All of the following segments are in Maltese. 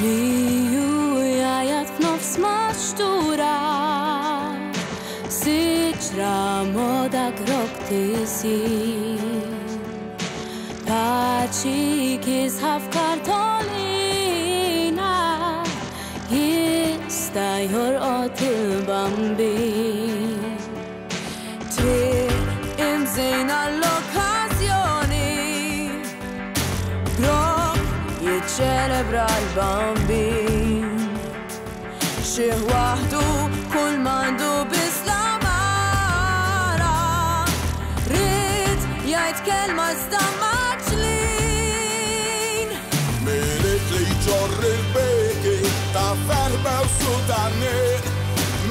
Li u jajat f'nofs maċtura Siġra moda grok tisir Paċi kisħaf kartolina Jista jorqot il-bambin Triq imżejna l-okkazjoni Grok jiċċelebra l-bambin Xieħ waħdu kull mandu bislamara Rid jgħid kelma stammaċlin Milit li ġorri l-beki ta' ferba u sudanik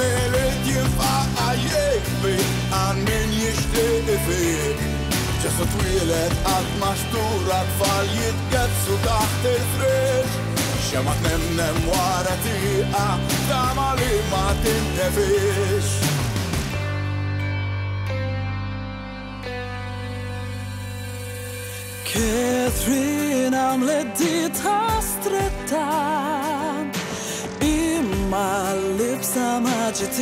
Milit jinfaqa jikbi għan min jishtiq fik ġesu twilet għad maċtura tfal jitgetsu taħt il-friġ Xema tnemnem wara tiqa tama li ma tintefix Catherine għamlet dita stretta Imma l-libsa ma ġitix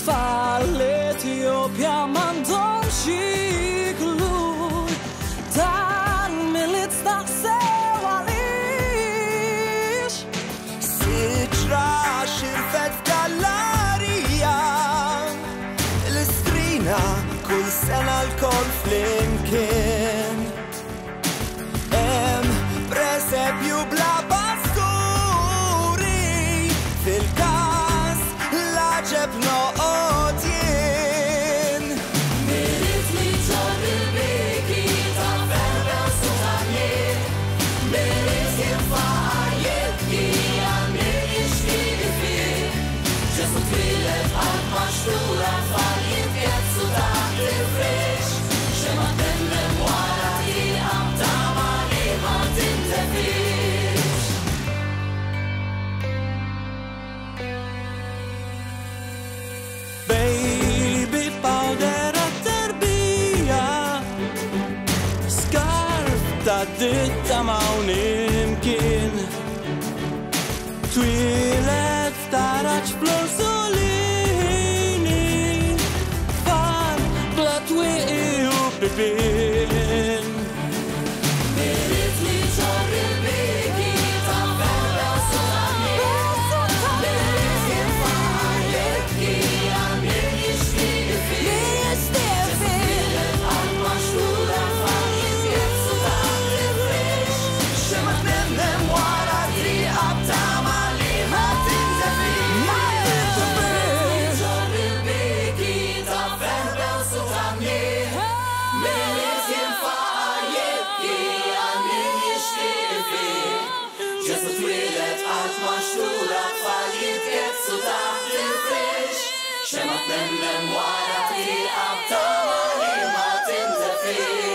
Tfal Etjopja m'għandhomx jiklu Dan mill-li tstaqsew għalix Siġra xirfet f'gallerija L-istrina kull sena l-kol flimkien Presepju bla basturi Fil-kas laġeb noqot jien Milit li ġorri l-biki ta' ferba u sudanik Milit jinfaqa jibki għal min jixtieq fik Ġesu twilet għal maċtura tfal jitgetsu taħt il-friġ Xema tnemnem wara tiqa tama li ma tintefix Baby powder at-terbija Skarf ta' ditta mawn imkien Twilet taraċ fl-orsolini Far bla twiqi u bibin Milit li ġorri l-biki ta' ferba u sudanik Milit jinfaqa jibki għal min jixtieq fik Ġesu twilet għal maċtura tfal jitgetsu taħt il-friġ Xema tnemnem wara tiqa tama li ma tintefix Milit li ġorri l-biki ta' ferba u sudanik Milit jinfaqa jibki għal min jixtieq fik Ġesu twilet għal maċtura tfal jitgetsu taħt il-friġ Xema tnemnem wara tiqa tama li ma tintefix